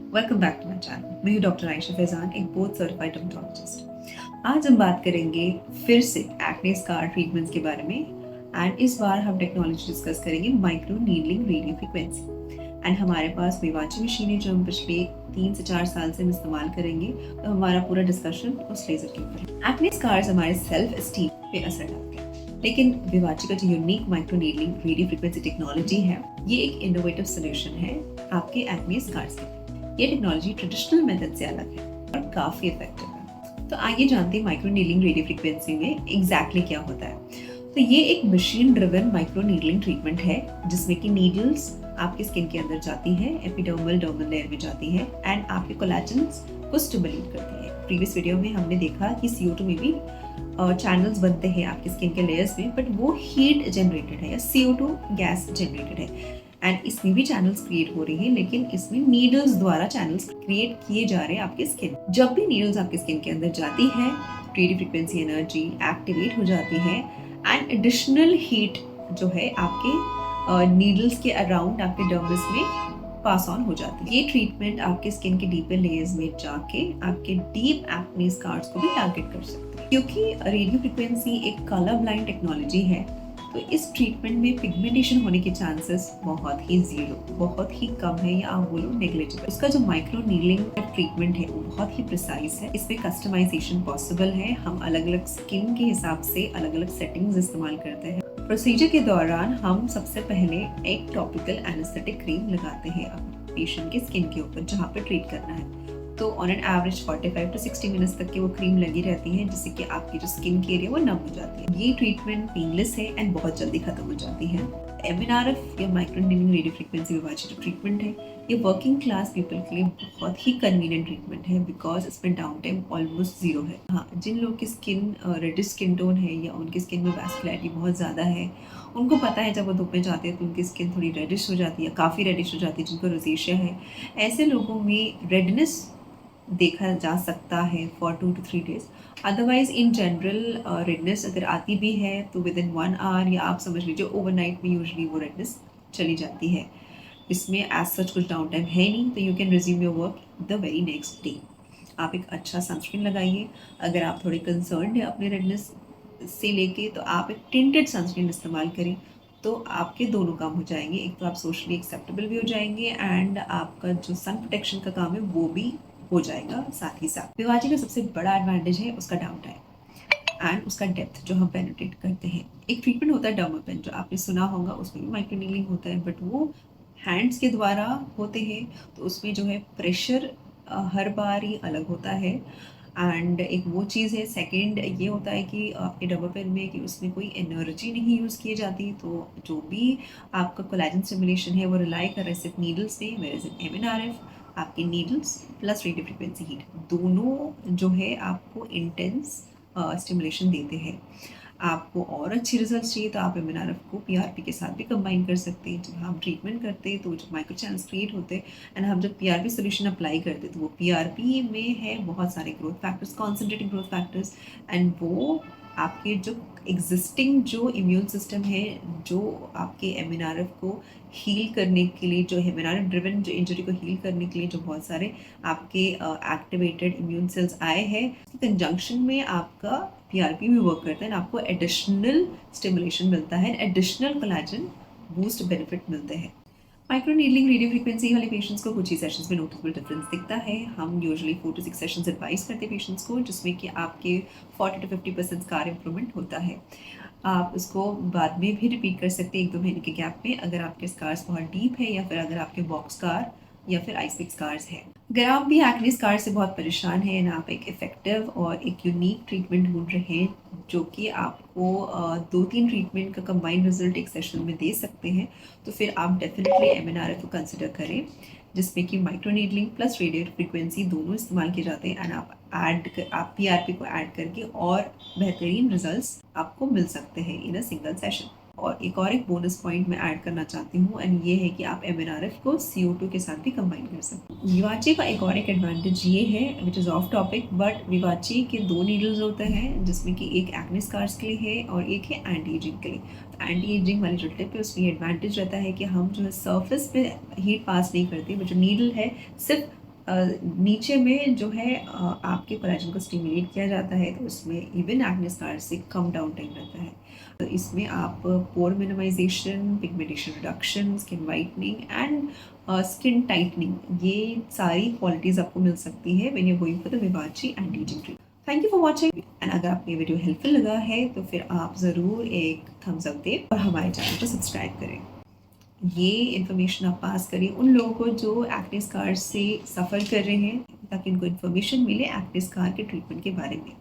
Welcome back to my channel. मैं हूं doctor Ayesha Faizan, एक बोर्ड सर्टिफाइड डर्मेटोलॉजिस्ट। आज हम बात करेंगे फिर से एक्ने स्कार ट्रीटमेंट्स के बारे में एंड इस बार हम टेक्नोलॉजी डिस्कस करेंगे micro needling radio frequency. And हमारे पास विवाची मशीन है जो हम पिछले 3 से 4 साल से इस्तेमाल करेंगे। तो हमारा पूरा डिस्कशन उस लेजर के ऊपर है। एक्ने स्कार्स हमारे सेल्फ एस्टीम पे असर डालते हैं, लेकिन विवाची का जो unique micro needling radio frequency technology है, ये एक इनोवेटिव सोल्यूशन है आपके एक्ने स्कार्स के। ये टेक्नोलॉजी ट्रेडिशनल मेथड से अलग है और काफी इफेक्टिव है। तो आइए जानते हैं माइक्रो नीडलिंग रेडियो फ्रीक्वेंसी में एग्जैक्टली क्या होता है। तो ये एक machine driven micro needling treatment है जिसमें कि नीडल्स आपके स्किन के अंदर जाती है, एपिडर्मल डर्मल लेयर में जाती है एंड आपके कोलेजन्स को स्टिमुलेट करती है। प्रीवियस वीडियो में हमने देखा कि CO2 में भी चैनल्स बनते हैं आपके स्किन के लेयर्स में, बट वो हीट जनरेटेड है या CO2 गैस जनरेटेड है एंड इसमें भी चैनल्स क्रिएट हो रही है, लेकिन इसमें नीडल्स द्वारा चैनल्स क्रिएट किए जा रहे हैं आपके स्किन। जब भी नीडल्स आपके स्किन के अंदर जाती है, रेडियो फ्रीक्वेंसी एनर्जी एक्टिवेट हो जाती है एंड एडिशनल हीट जो है आपके नीडल्स के अराउंड आपके डर्मिस में पास ऑन हो जाती है। ये ट्रीटमेंट आपके स्किन के डीपर लेयर्स में जाके आपके डीप एक्ने स्कार्स को भी टारगेट कर सकते हैं। क्योंकि रेडियो फ्रीक्वेंसी एक कलर ब्लाइंड टेक्नोलॉजी है, तो इस ट्रीटमेंट में पिगमेंटेशन होने के चांसेस बहुत ही कम है या आप बोलो नेग्लिजिबल। इसका जो माइक्रो नीडलिंग ट्रीटमेंट है वो बहुत ही प्रिसाइज है। इसमें कस्टमाइजेशन पॉसिबल है। हम अलग अलग स्किन के हिसाब से अलग अलग सेटिंग्स इस्तेमाल करते हैं। प्रोसीजर के दौरान हम सबसे पहले एक टॉपिकल एनेस्थेटिक क्रीम लगाते हैं अपने पेशेंट के स्किन के ऊपर जहाँ पे ट्रीट करना है। तो on an average 45 to 60 minutes तक की वो क्रीम लगी रहती है, जिससे कि आपकी जो स्किन की एरिया वो नम हो जाती है। ये ट्रीटमेंट पेनलेस है एंड बहुत जल्दी खत्म हो जाती है। MNRF या माइक्रो नीडलिंग रेडियो फ्रीक्वेंसी विवाची जो ट्रीटमेंट है, ये वर्किंग क्लास पीपल के लिए बहुत ही कन्वीनियंट ट्रीटमेंट है बिकॉज इसमें डाउन टाइम ऑलमोस्ट 0 है। हाँ, जिन लोग की स्किन रेडिश स्किन टोन है या उनकी स्किन में वैस्कुलरिटी बहुत ज़्यादा है, उनको पता है जब वो धूप में जाते हैं तो उनकी स्किन थोड़ी रेडिश हो जाती है, काफ़ी रेडिश हो जाती है। जिनको रोजेशिया है, ऐसे लोगों में रेडनेस देखा जा सकता है for 2 to 3 days। Otherwise in general redness अगर आती भी है तो विद इन 1 hour या आप समझ लीजिए ओवरनाइट में यूजली वो रेडनेस चली जाती है। इसमें एज सच कुछ डाउन टाइम है नहीं, तो you can resume your work the very next day. आप एक अच्छा सनस्क्रीन लगाइए। अगर आप थोड़े कंसर्न है अपने रेडनेस से लेके, तो आप एक टिंटेड सनस्क्रीन इस्तेमाल करें, तो आपके दोनों काम हो जाएंगे। एक तो आप सोशली एक्सेप्टेबल भी हो जाएंगे एंड आपका जो सन प्रोटेक्शन का काम है वो भी हो जाएगा साथ ही साथ। विवाची का सबसे बड़ा एडवांटेज है उसका डाउन टाइम एंड उसका डेप्थ जो हम पेनिट्रेट करते हैं। एक ट्रीटमेंट होता है डर्मापेन, जो आपने सुना होगा, उसमें भी माइक्रो नीडलिंग होता है, बट वो हैंड्स के द्वारा होते हैं, तो उसमें जो है प्रेशर हर बार ही अलग होता है एंड एक वो चीज़ है। सेकंड ये होता है कि आपके डर्मापेन में कि उसमें कोई एनर्जी नहीं यूज़ की जाती, तो जो भी आपका कोलेजन स्टिमुलेशन है वो रिलाई कर रहा है सिर्फ नीडल्स पे। वेयर इज MNRF आपके needles plus radio frequency heat दोनों जो है आपको इंटेंस स्टिमुलेशन देते हैं। आपको और अच्छे रिजल्ट चाहिए तो आप MNRF को PRP के साथ भी कंबाइन कर सकते हैं। जब हम ट्रीटमेंट करते हैं तो जब माइक्रो चैनल्स क्रिएट होते हैं एंड हम जब PRP सोल्यूशन अप्लाई करते हैं, तो वो PRP में है बहुत सारे growth factors, concentrating growth factors, and वो आपके जो एग्जिस्टिंग जो इम्यून सिस्टम है, जो आपके MNRF को हील करने के लिए, जो MNRF ड्रिवन जो इंजरी को हील करने के लिए जो बहुत सारे आपके एक्टिवेटेड इम्यून सेल्स आए हैं, कंजंक्शन में आपका PRP भी वर्क करता है, आपको एडिशनल स्टिमुलेशन मिलता है, एडिशनल कोलेजन बूस्ट बेनिफिट मिलते हैं। माइक्रो नीडलिंग रेडियो फ्रीक्वेंसी वाले पेशेंट्स को कुछ ही सेशंस में नोटिसेबल डिफरेंस दिखता है। हम यूजुअली 4 to 6 सेशंस एडवाइस करते हैं पेशेंट्स को, जिसमें कि आपके 40 to 50% स्कार इंप्रूवमेंट होता है। आप उसको बाद में भी रिपीट कर सकते हैं 1-2 महीने के गैप में, अगर आपके स्कार्स बहुत डीप है या फिर अगर आपके बॉक्स स्कार या फिर आइसपिक स्कार्स है। अगर आप भी एक्ने स्कार से बहुत परेशान हैं एंड आप एक इफेक्टिव और एक यूनिक ट्रीटमेंट ढूंढ रहे हैं जो कि आपको 2-3 ट्रीटमेंट का कंबाइंड रिजल्ट एक सेशन में दे सकते हैं, तो फिर आप डेफिनेटली MNRF को कंसिडर करें, जिसमें कि micro needling plus radio frequency दोनों इस्तेमाल किए जाते हैं एंड आप PRP को ऐड करके और बेहतरीन रिजल्ट्स आपको मिल सकते हैं इन अ सिंगल सेशन। और एक बोनस पॉइंट मैं ऐड करना चाहती हूँ एंड ये है कि आप MNRF को CO2 के साथ भी कंबाइन कर सकते हैं। विवाची का एक और एक एडवांटेज ये है, which is off topic, but Vivace के 2 नीडल्स होते हैं, जिसमें कि एक एक्ने स्कार्स के लिए है और एक है एंटी एजिंग के लिए। तो एंटी एजिंग वाली जो टिप है उसमें एडवांटेज रहता है कि हम जो है सर्फेस पे हीट पास नहीं करते, बट जो नीडल है सिर्फ नीचे में जो है आपके कोलेजन को स्टिमुलेट किया जाता है, तो उसमें इवन एक्ने स्कार से कम डाउन टाइम रहता है। तो इसमें आप pore minimisation, pigmentation reduction, skin whitening and skin tightening, ये सारी क्वालिटीज़ आपको मिल सकती है when you are going for the Vivace anti ageing treatment. Thank you for watching and अगर आपको ये वीडियो हेल्पफुल लगा है तो फिर आप ज़रूर एक थम्स अप दें और हमारे चैनल को सब्सक्राइब करें। ये इन्फॉर्मेशन आप पास करें उन लोगों को जो एक्ने स्कार से सफ़र कर रहे हैं, ताकि उनको इन्फॉर्मेशन मिले एक्ने स्कार के ट्रीटमेंट के बारे में।